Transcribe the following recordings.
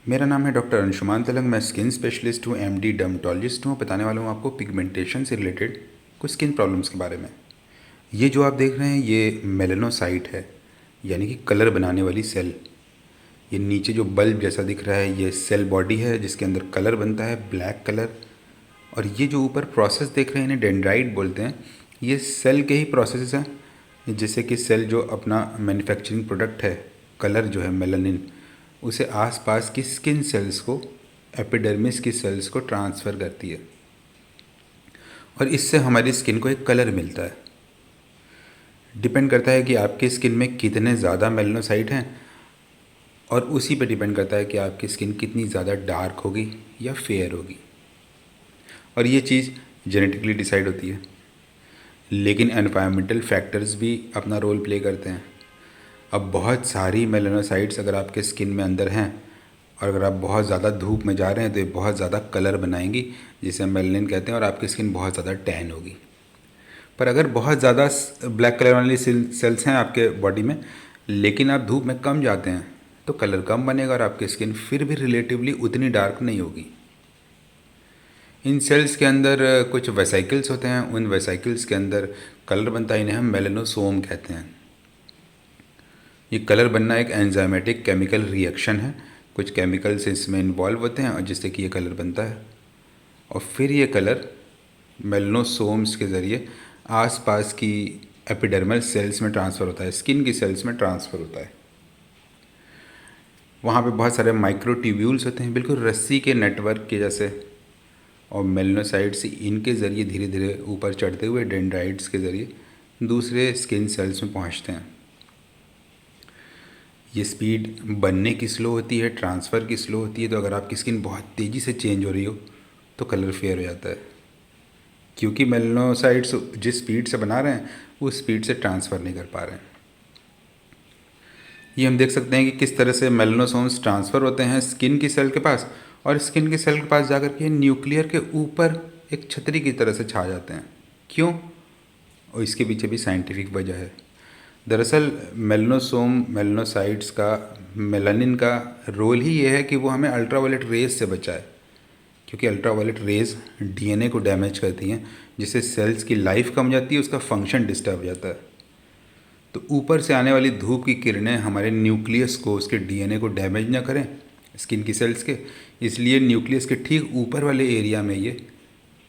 मेरा नाम है डॉक्टर अंशुमान तलंग। मैं स्किन स्पेशलिस्ट हूँ, एमडी डर्मेटोलॉजिस्ट हूँ। बताने वाला हूँ आपको पिगमेंटेशन से रिलेटेड कुछ स्किन प्रॉब्लम्स के बारे में। ये जो आप देख रहे हैं ये मेलेनोसाइट है, यानी कि कलर बनाने वाली सेल। ये नीचे जो बल्ब जैसा दिख रहा है ये सेल बॉडी है जिसके अंदर कलर बनता है, ब्लैक कलर। और ये जो ऊपर प्रोसेस देख रहे हैं इन्हें डेंड्राइट बोलते हैं। ये सेल के ही प्रोसेस हैं, जिससे कि सेल जो अपना मैन्युफैक्चरिंग प्रोडक्ट है, कलर जो है मेलानिन, उसे आसपास की स्किन सेल्स को, एपिडर्मिस की सेल्स को ट्रांसफ़र करती है और इससे हमारी स्किन को एक कलर मिलता है। डिपेंड करता है कि आपकी स्किन में कितने ज़्यादा मेलानोसाइट हैं और उसी पे डिपेंड करता है कि आपकी स्किन कितनी ज़्यादा डार्क होगी या फेयर होगी। और ये चीज़ जेनेटिकली डिसाइड होती है, लेकिन एनवायरमेंटल फैक्टर्स भी अपना रोल प्ले करते हैं। अब बहुत सारी मेलानोसाइट्स अगर आपके स्किन में अंदर हैं और अगर आप बहुत ज़्यादा धूप में जा रहे हैं तो ये बहुत ज़्यादा कलर बनाएंगी, जिसे हम मेलानिन कहते हैं, और आपकी स्किन बहुत ज़्यादा टैन होगी। पर अगर बहुत ज़्यादा ब्लैक कलर वाली सेल्स हैं आपके बॉडी में, लेकिन आप धूप में कम जाते हैं तो कलर कम बनेगा और आपकी स्किन फिर भी रिलेटिवली उतनी डार्क नहीं होगी। इन सेल्स के अंदर कुछ वेसाइकल्स होते हैं, उन वेसाइकल्स के अंदर कलर बनता है, इन्हें हम मेलानोसोम कहते हैं। ये कलर बनना एक एंजाइमेटिक केमिकल रिएक्शन है। कुछ केमिकल्स इसमें इन्वॉल्व होते हैं और जिससे कि ये कलर बनता है और फिर ये कलर मेलानोसोम्स के ज़रिए आसपास की एपिडर्मल सेल्स में ट्रांसफ़र होता है, स्किन की सेल्स में ट्रांसफ़र होता है। वहाँ पे बहुत सारे माइक्रोट्यूब्यूल्स होते हैं, बिल्कुल रस्सी के नेटवर्क के जैसे, और मेलानोसाइट्स इनके ज़रिए धीरे धीरे ऊपर चढ़ते हुए डेंड्राइट्स के ज़रिए दूसरे स्किन सेल्स में पहुँचते हैं। ये स्पीड बनने की स्लो होती है, ट्रांसफ़र की स्लो होती है। तो अगर आपकी स्किन बहुत तेज़ी से चेंज हो रही हो तो कलर फेयर हो जाता है, क्योंकि मेलानोसाइट्स जिस स्पीड से बना रहे हैं उस स्पीड से ट्रांसफ़र नहीं कर पा रहे हैं। ये हम देख सकते हैं कि किस तरह से मेलानोसोम्स ट्रांसफ़र होते हैं स्किन की सेल के पास, और स्किन की सेल के पास जाकर के न्यूक्लियर के ऊपर एक छतरी की तरह से छा जाते हैं। क्यों? और इसके पीछे भी साइंटिफिक वजह है। दरअसल मेलानोसाइट्स का, मेलानिन का रोल ही ये है कि वो हमें अल्ट्रावायलेट रेज से बचाए, क्योंकि अल्ट्रावायलेट रेज डीएनए को डैमेज करती हैं, जिससे सेल्स की लाइफ कम हो जाती है, उसका फंक्शन डिस्टर्ब हो जाता है। तो ऊपर से आने वाली धूप की किरणें हमारे न्यूक्लियस को, उसके डीएनए को डैमेज ना करें स्किन की सेल्स के, इसलिए न्यूक्लियस के ठीक ऊपर वाले एरिया में ये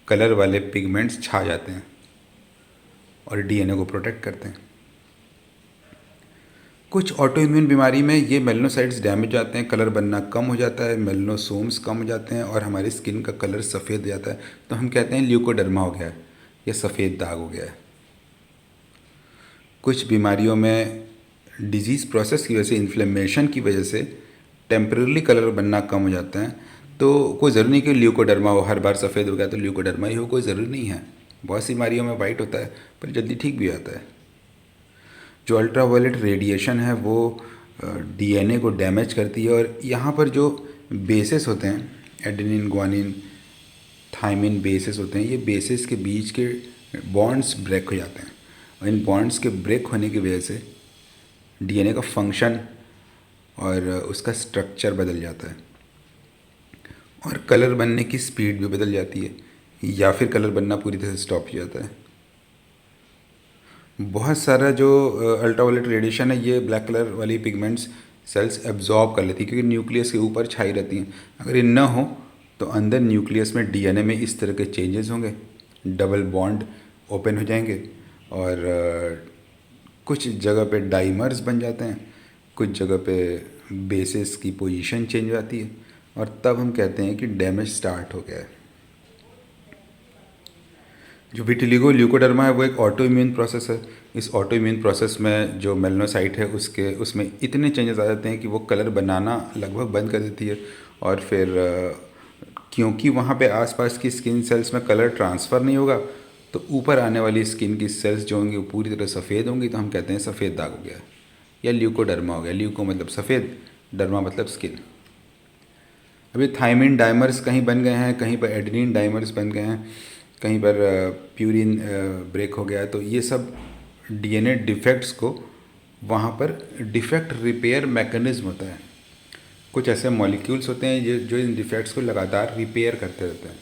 कलर वाले पिगमेंट्स छा जाते हैं और डीएनए को प्रोटेक्ट करते हैं। कुछ ऑटो इम्यून बीमारी में ये मेलानोसाइट्स डैमेज जाते हैं, कलर बनना कम हो जाता है, मेलानोसोम्स कम हो जाते हैं और हमारी स्किन का कलर सफ़ेद हो जाता है। तो हम कहते हैं ल्यूकोडर्मा हो गया है या सफ़ेद दाग हो गया है। कुछ बीमारियों में डिजीज़ प्रोसेस की वजह से, इन्फ्लेमेशन की वजह से टेम्पररी कलर बनना कम हो जाता है। तो कोई ज़रूरी नहीं कि ल्यूकोडर्मा हो, हर बार सफ़ेद हो गया तो ल्यूकोडर्मा ही हो, कोई ज़रूरी नहीं है। बहुत सी बीमारियों में वाइट होता है पर जल्दी ठीक भी आता है। जो अल्ट्रावायलेट रेडिएशन है वो डीएनए को डैमेज करती है, और यहाँ पर जो बेसेस होते हैं, एडेनिन, ग्वानिन, थायमिन बेसेस होते हैं, ये बेसेस के बीच के बॉन्ड्स ब्रेक हो जाते हैं और इन बॉन्ड्स के ब्रेक होने की वजह से डीएनए का फंक्शन और उसका स्ट्रक्चर बदल जाता है और कलर बनने की स्पीड भी बदल जाती है, या फिर कलर बनना पूरी तरह से स्टॉप हो जाता है। बहुत सारा जो अल्ट्रावायलेट रेडिएशन है ये ब्लैक कलर वाली पिगमेंट्स सेल्स एब्जॉर्ब कर लेती है, क्योंकि न्यूक्लियस के ऊपर छाई रहती हैं। अगर ये न हो तो अंदर न्यूक्लियस में डीएनए में इस तरह के चेंजेस होंगे, डबल बॉन्ड ओपन हो जाएंगे और कुछ जगह पे डाइमर्स बन जाते हैं, कुछ जगह पे बेसिस की पोजीशन चेंज हो जाती है, और तब हम कहते हैं कि डैमेज स्टार्ट हो गया है। जो विटिलिगो ल्यूकोडर्मा है वो एक ऑटो इम्यून प्रोसेस है। इस ऑटो इम्यून प्रोसेस में जो मेलानोसाइट है उसमें इतने चेंजेस आ जाते हैं कि वो कलर बनाना लगभग बंद कर देती है, और फिर क्योंकि वहाँ पे आसपास की स्किन सेल्स में कलर ट्रांसफ़र नहीं होगा तो ऊपर आने वाली स्किन की सेल्स जो होंगी वो पूरी तरह सफ़ेद होंगी, तो हम कहते हैं सफ़ेद दाग हो गया या ल्यूकोडर्मा हो गया। ल्यूको मतलब सफ़ेद, डर्मा मतलब स्किन। अभी थायमिन डाइमर्स कहीं बन गए हैं, कहीं पर एडेनिन डाइमर्स बन गए हैं, कहीं पर प्यूरिन ब्रेक हो गया है। तो ये सब डीएनए डिफेक्ट्स को, वहाँ पर डिफेक्ट रिपेयर मैकेनिज़्म होता है, कुछ ऐसे मॉलिक्यूल्स होते हैं जो इन डिफेक्ट्स को लगातार रिपेयर करते रहते हैं।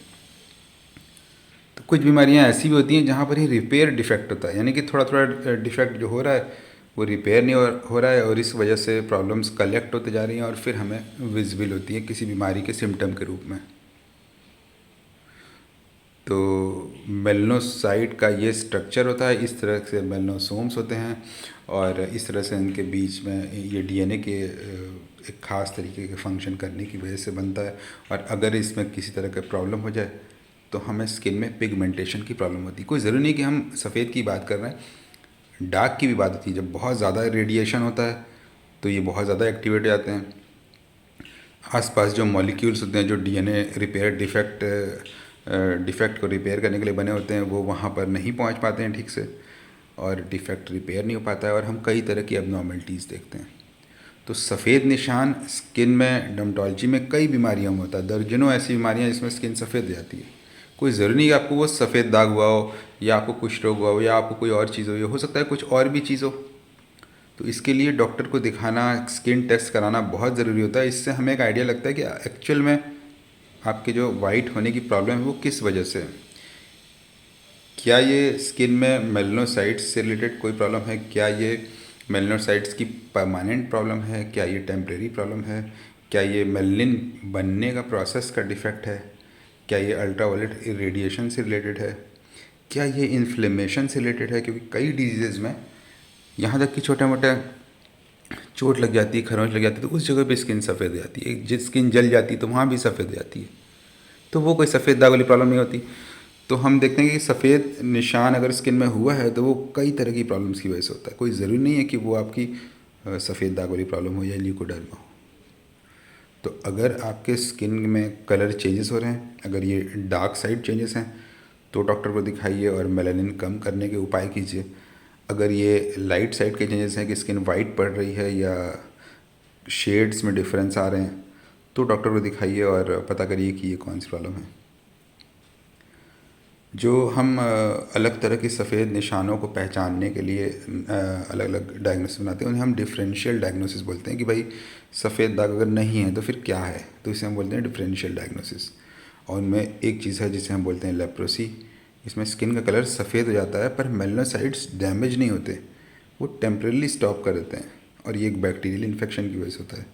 तो कुछ बीमारियां ऐसी भी होती हैं जहाँ पर ही रिपेयर डिफेक्ट होता है, यानी कि थोड़ा थोड़ा डिफेक्ट जो हो रहा है वो रिपेयर नहीं हो रहा है, और इस वजह से प्रॉब्लम्स कलेक्ट होते जा रही हैं और फिर हमें विजिबल होती है किसी बीमारी के सिम्टम के रूप में। तो मेलनोसाइट का ये स्ट्रक्चर होता है, इस तरह से मेलनोसोम्स होते हैं, और इस तरह से इनके बीच में ये डीएनए के एक ख़ास तरीके के फंक्शन करने की वजह से बनता है। और अगर इसमें किसी तरह का प्रॉब्लम हो जाए तो हमें स्किन में पिगमेंटेशन की प्रॉब्लम होती है। कोई ज़रूरी नहीं कि हम सफ़ेद की बात कर रहे हैं, डार्क की भी बात होती है। जब बहुत ज़्यादा रेडिएशन होता है तो ये बहुत ज़्यादा एक्टिवेट हो जाते हैं। आसपास जो मॉलिक्यूल्स होते हैं जो डीएनए रिपेयर डिफेक्ट को रिपेयर करने के लिए बने होते हैं, वो वहाँ पर नहीं पहुँच पाते हैं ठीक से, और डिफेक्ट रिपेयर नहीं हो पाता है, और हम कई तरह की एबनॉर्मलिटीज़ देखते हैं। तो सफ़ेद निशान स्किन में डर्मेटोलॉजी में कई बीमारियों में होता है। दर्जनों ऐसी बीमारियां जिसमें स्किन सफ़ेद हो जाती है। कोई ज़रूरी नहीं कि आपको वो सफ़ेद दाग हुआ हो, या आपको कुष्ठ रोग हुआ हो, या आपको कोई और चीज़ हो सकता है कुछ और भी चीज़ हो। तो इसके लिए डॉक्टर को दिखाना, स्किन टेस्ट कराना बहुत ज़रूरी होता है। इससे हमें एक आइडिया लगता है कि एक्चुअल में आपके जो वाइट होने की प्रॉब्लम है वो किस वजह से है। क्या ये स्किन में मेलनोसाइट्स से रिलेटेड कोई प्रॉब्लम है? क्या ये मेलनोसाइट्स की परमानेंट प्रॉब्लम है? क्या ये टेम्परेरी प्रॉब्लम है? क्या ये मेलनिन बनने का प्रोसेस का डिफेक्ट है? क्या ये अल्ट्रावायलेट रेडिएशन से रिलेटेड है? क्या ये इन्फ्लेमेशन से रिलेटेड है? क्योंकि कई डिजीज़ में यहाँ तक कि छोटे मोटे चोट लग जाती है, खरोंच लग जाती है, तो उस जगह पे स्किन सफ़ेद हो जाती है। जिस स्किन जल जाती है तो वहाँ भी सफ़ेद हो जाती है। तो वो कोई सफ़ेद दाग वाली प्रॉब्लम नहीं होती। तो हम देखते हैं कि सफ़ेद निशान अगर स्किन में हुआ है तो वो कई तरह की प्रॉब्लम्स की वजह से होता है। कोई ज़रूरी नहीं है कि वो आपकी सफ़ेद दाग वाली प्रॉब्लम हो या ल्यूकोडर्मा हो। तो अगर आपके स्किन में कलर चेंजेस हो रहे हैं, अगर ये डार्क साइड चेंजेस हैं, तो डॉक्टर को दिखाइए और मेलानिन कम करने के उपाय कीजिए। अगर ये लाइट साइड के चेंजेस हैं कि स्किन वाइट पड़ रही है या शेड्स में डिफरेंस आ रहे हैं, तो डॉक्टर को दिखाइए और पता करिए कि ये कौन सी प्रॉब्लम है। जो हम अलग तरह के सफ़ेद निशानों को पहचानने के लिए अलग अलग डायग्नोसिस बनाते हैं, उन्हें हम डिफरेंशियल डायग्नोसिस बोलते हैं। कि भाई सफ़ेद दाग अगर नहीं है तो फिर क्या है, तो इसे हम बोलते हैं डिफरेंशियल डायग्नोसिस। और उनमें एक चीज़ है जिसे हम बोलते हैं लेप्रोसी। इसमें स्किन का कलर सफ़ेद हो जाता है पर मेलनोसाइट्स डैमेज नहीं होते, वो टेम्परेली स्टॉप कर देते हैं, और ये एक बैक्टीरियल इन्फेक्शन की वजह से होता है।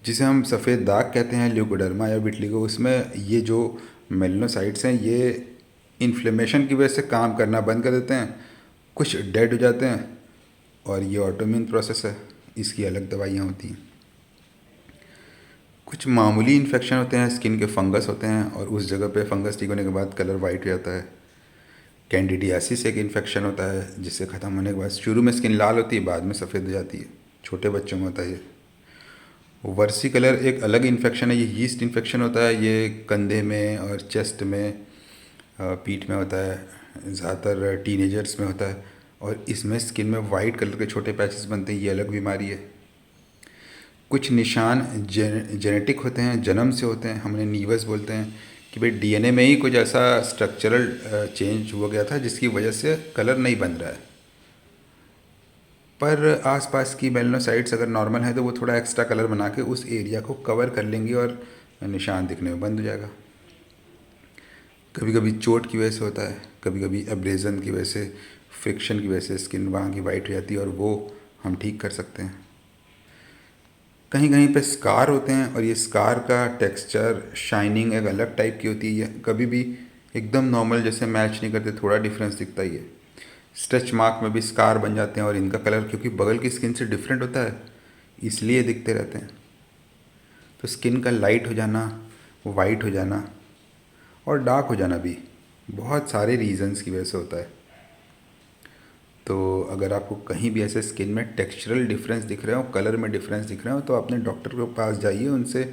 जिसे हम सफ़ेद दाग कहते हैं, ल्यूकोडर्मा या विटिलिगो, उसमें ये जो मेलनोसाइट्स हैं ये इन्फ्लेमेशन की वजह से काम करना बंद कर देते हैं, कुछ डेड हो जाते हैं, और ये ऑटोइम्यून प्रोसेस है, इसकी अलग दवाइयाँ होती हैं। कुछ मामूली इन्फेक्शन होते हैं, स्किन के फंगस होते हैं, और उस जगह पे फंगस ठीक होने के बाद कलर वाइट हो जाता है। कैंडिडियासिस एक इन्फेक्शन होता है जिससे ख़त्म होने के बाद शुरू में स्किन लाल होती है, बाद में सफ़ेद हो जाती है। छोटे बच्चों में होता है ये। वर्सी कलर एक अलग इन्फेक्शन है, ये यीस्ट इन्फेक्शन होता है। ये कंधे में और चेस्ट में, पीठ में होता है, ज़्यादातर टीनेजर्स में होता है, और इसमें स्किन में वाइट कलर के छोटे पैचेस बनते हैं, ये अलग बीमारी है। कुछ निशान जेनेटिक होते हैं, जन्म से होते हैं, हम उन्हें नीवस बोलते हैं। कि भाई डीएनए में ही कुछ ऐसा स्ट्रक्चरल चेंज हुआ गया था जिसकी वजह से कलर नहीं बन रहा है, पर आसपास की मेलनोसाइट्स अगर नॉर्मल है तो वो थोड़ा एक्स्ट्रा कलर बना के उस एरिया को कवर कर लेंगी और निशान दिखने में बंद हो जाएगा। कभी कभी चोट की वजह से होता है, कभी कभी एब्रेजन की वजह से, फ्रिक्शन की वजह से स्किन वहाँ की वाइट हो जाती है, और वो हम ठीक कर सकते हैं। कहीं कहीं पे स्कार होते हैं, और ये स्कार का टेक्सचर, शाइनिंग एक अलग टाइप की होती है। कभी भी एकदम नॉर्मल जैसे मैच नहीं करते, थोड़ा डिफरेंस दिखता ही है। स्ट्रेच मार्क में भी स्कार बन जाते हैं, और इनका कलर क्योंकि बगल की स्किन से डिफरेंट होता है इसलिए दिखते रहते हैं। तो स्किन का लाइट हो जाना, वाइट हो जाना और डार्क हो जाना भी बहुत सारे रीजंस की वजह से होता है। तो अगर आपको कहीं भी ऐसे स्किन में टेक्सचरल डिफरेंस दिख रहे हो, कलर में डिफरेंस दिख रहे हो, तो अपने डॉक्टर के पास जाइए, उनसे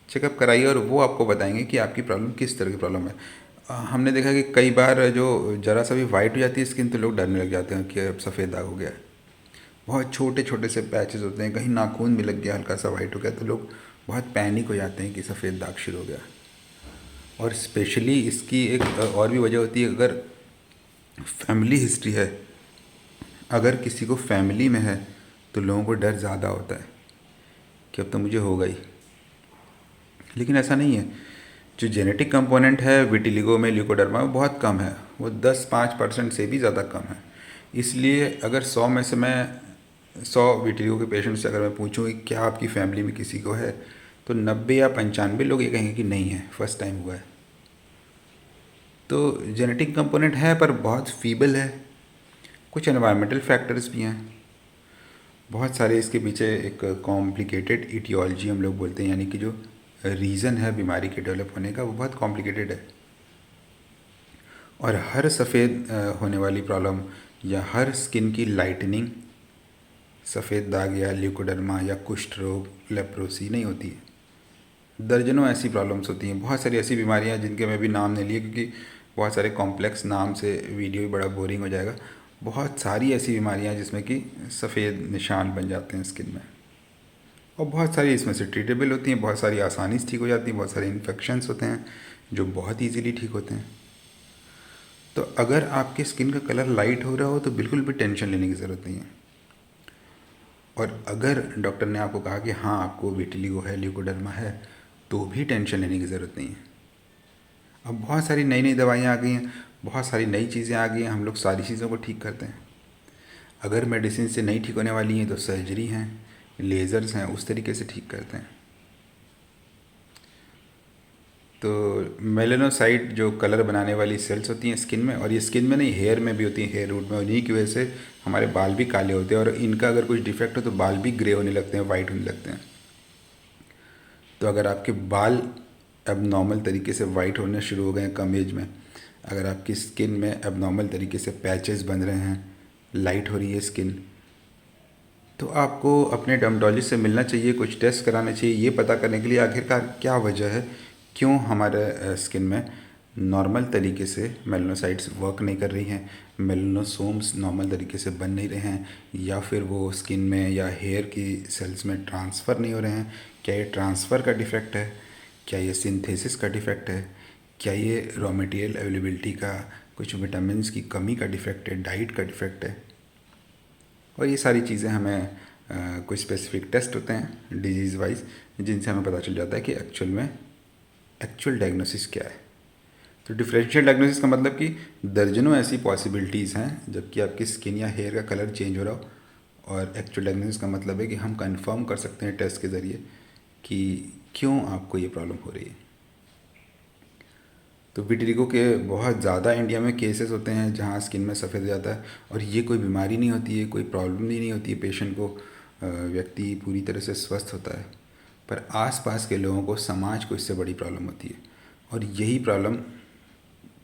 चेकअप कराइए, और वो आपको बताएंगे कि आपकी प्रॉब्लम किस तरह की प्रॉब्लम है। हमने देखा कि कई बार जो ज़रा सा भी वाइट हो जाती है स्किन तो लोग डरने लग जाते हैं कि अब सफ़ेद दाग हो गया है। बहुत छोटे छोटे से पैचेस होते हैं, कहीं नाखून भी लग गया हल्का सा वाइट हो गया तो लोग बहुत पैनिक हो जाते हैं कि सफ़ेद दाग शुरू हो गया। और स्पेशली इसकी एक और भी वजह होती है, अगर फैमिली हिस्ट्री है, अगर किसी को फैमिली में है तो लोगों को डर ज़्यादा होता है कि अब तो मुझे होगा ही, लेकिन ऐसा नहीं है। जो जेनेटिक कंपोनेंट है विटिलिगो में, ल्यूकोडर्मा में बहुत कम है, वो 10-5% से भी ज़्यादा कम है। इसलिए अगर 100 में से मैं 100 विटिलिगो के पेशेंट से अगर मैं पूछूँ कि क्या आपकी फैमिली में किसी को है, तो 90 या 95 लोग ये कहेंगे कि नहीं है, फर्स्ट टाइम हुआ है। तो जेनेटिक कंपोनेंट है पर बहुत फीबल है। कुछ एनवायरमेंटल फैक्टर्स भी हैं, बहुत सारे इसके पीछे एक कॉम्प्लिकेटेड इटियोलॉजी हम लोग बोलते हैं, यानी कि जो रीज़न है बीमारी के डेवलप होने का वो बहुत कॉम्प्लिकेटेड है। और हर सफ़ेद होने वाली प्रॉब्लम या हर स्किन की लाइटनिंग सफ़ेद दाग या ल्यूकोडर्मा या कुष्ठ रोग, लेप्रोसी नहीं होती है। दर्जनों ऐसी प्रॉब्लम्स होती हैं, बहुत सारी ऐसी बीमारियां जिनके मैं भी नाम नहीं लिए क्योंकि बहुत सारे कॉम्प्लेक्स नाम से वीडियो भी बड़ा बोरिंग हो जाएगा। बहुत सारी ऐसी बीमारियां जिसमें कि सफ़ेद निशान बन जाते हैं स्किन में, और बहुत सारी इसमें से ट्रीटेबल होती हैं, बहुत सारी आसानी से ठीक हो जाती हैं, बहुत सारे इन्फेक्शंस होते हैं जो बहुत ईजीली ठीक होते हैं। तो अगर आपके स्किन का कलर लाइट हो रहा हो तो बिल्कुल भी टेंशन लेने की ज़रूरत नहीं है। और अगर डॉक्टर ने आपको कहा कि हाँ आपको विटिलिगो है, ल्यूकोडर्मा है, तो भी टेंशन लेने की ज़रूरत नहीं है। अब बहुत सारी नई नई दवाइयाँ आ गई हैं, बहुत सारी नई चीज़ें आ गई हैं, हम लोग सारी चीज़ों को ठीक करते हैं। अगर मेडिसिन से नहीं ठीक होने वाली हैं तो सर्जरी हैं, लेज़र्स हैं, उस तरीके से ठीक करते हैं। तो मेलेनोसाइट जो कलर बनाने वाली सेल्स होती हैं स्किन में, और ये स्किन में नहीं, हेयर में भी होती हैं, हेयर रूट में, और इन्हीं की वजह से हमारे बाल भी काले होते हैं, और इनका अगर कुछ डिफेक्ट हो तो बाल भी ग्रे होने लगते हैं, वाइट होने लगते हैं। तो अगर आपके बाल अब नॉर्मल तरीके से वाइट होने शुरू हो गए हैं कम एज में, अगर आपकी स्किन में अब नॉर्मल तरीके से पैचेस बन रहे हैं, लाइट हो रही है स्किन, तो आपको अपने डर्मेटोलॉजिस्ट से मिलना चाहिए, कुछ टेस्ट कराना चाहिए, ये पता करने के लिए आखिरकार क्या वजह है, क्यों हमारे स्किन में नॉर्मल तरीके से मेलनोसाइट्स वर्क नहीं कर रही हैं, मेलनोसोम्स नॉर्मल तरीके से बन नहीं रहे हैं, या फिर वो स्किन में या हेयर की सेल्स में ट्रांसफ़र नहीं हो रहे हैं। क्या ये ट्रांसफ़र का डिफ़ेक्ट है, क्या ये सिंथेसिस का डिफ़ेक्ट है, क्या ये रॉ मटेरियल अवेलेबिलिटी का, कुछ विटामिन्स की कमी का डिफ़ेक्ट है, डाइट का डिफ़ेक्ट है। और ये सारी चीज़ें हमें कुछ स्पेसिफिक टेस्ट होते हैं डिजीज़ वाइज, जिनसे हमें पता चल जाता है कि एक्चुअल डायग्नोसिस क्या है। तो डिफरेंशियल डायग्नोसिस का मतलब कि दर्जनों ऐसी पॉसिबिलिटीज़ हैं जबकि आपकी स्किन या हेयर का कलर चेंज हो रहा हो, और एक्चुअल डायग्नोसिस का मतलब है कि हम कंफर्म कर सकते हैं टेस्ट के ज़रिए कि क्यों आपको ये प्रॉब्लम हो रही है। तो विटिलिगो के बहुत ज़्यादा इंडिया में केसेस होते हैं जहाँ स्किन में सफ़ेद हो जाता है, और ये कोई बीमारी नहीं होती है, कोई प्रॉब्लम ही नहीं होती है पेशेंट को, व्यक्ति पूरी तरह से स्वस्थ होता है। पर आसपास के लोगों को, समाज को इससे बड़ी प्रॉब्लम होती है, और यही प्रॉब्लम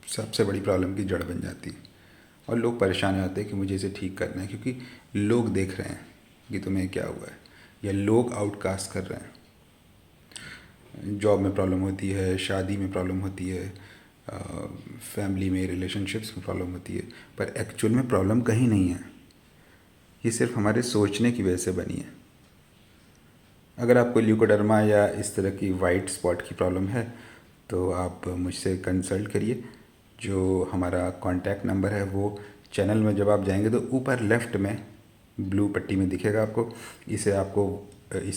सबसे बड़ी प्रॉब्लम की जड़ बन जाती है। और लोग परेशान हो जाते हैं कि मुझे इसे ठीक करना है, क्योंकि लोग देख रहे हैं कि तुम्हें क्या हुआ है, या लोग आउटकास्ट कर रहे हैं। जॉब में प्रॉब्लम होती है, शादी में प्रॉब्लम होती है, फैमिली में, रिलेशनशिप्स में प्रॉब्लम होती है, पर एक्चुअल में प्रॉब्लम कहीं नहीं है। ये सिर्फ हमारे सोचने की वजह से बनी है। अगर आपको ल्यूकोडर्मा या इस तरह की वाइट स्पॉट की प्रॉब्लम है तो आप मुझसे कंसल्ट करिए। जो हमारा कॉन्टैक्ट नंबर है वो चैनल में जब आप जाएंगे तो ऊपर लेफ़्ट में ब्लू पट्टी में दिखेगा आपको। इस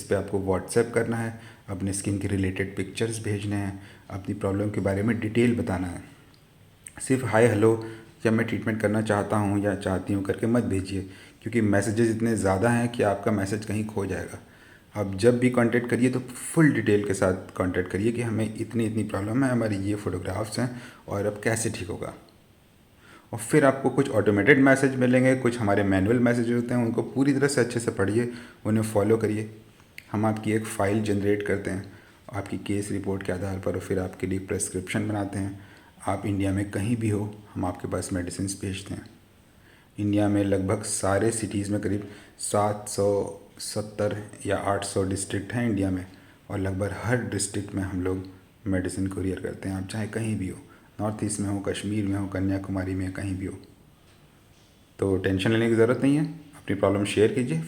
पे आपको व्हाट्सएप करना है, अपने स्किन के रिलेटेड पिक्चर्स भेजने हैं, अपनी प्रॉब्लम के बारे में डिटेल बताना है। सिर्फ हाय हेलो या मैं ट्रीटमेंट करना चाहता हूँ या चाहती हूँ करके मत भेजिए, क्योंकि मैसेजेस इतने ज़्यादा हैं कि आपका मैसेज कहीं खो जाएगा। आप जब भी कांटेक्ट करिए तो फुल डिटेल के साथ कांटेक्ट करिए कि हमें इतनी इतनी प्रॉब्लम है, हमारी ये फ़ोटोग्राफ्स हैं और अब कैसे ठीक होगा। और फिर आपको कुछ ऑटोमेटेड मैसेज मिलेंगे, कुछ हमारे मैनुअल मैसेज होते हैं, उनको पूरी तरह से अच्छे से पढ़िए, उन्हें फॉलो करिए। हम आपकी एक फ़ाइल जनरेट करते हैं आपकी केस रिपोर्ट के आधार पर, और फिर आपके लिए प्रेस्क्रिप्शन बनाते हैं। आप इंडिया में कहीं भी हो, हम आपके पास मेडिसिन भेजते हैं। इंडिया में लगभग सारे सिटीज़ में करीब 770 या 800 डिस्ट्रिक्ट हैं इंडिया में, और लगभग हर डिस्ट्रिक्ट में हम लोग मेडिसिन कुरियर करते हैं। आप चाहे कहीं भी हो, नॉर्थ ईस्ट में हो, कश्मीर में हो, कन्याकुमारी में, कहीं भी हो। तो टेंशन लेने की ज़रूरत नहीं है, अपनी प्रॉब्लम शेयर कीजिए।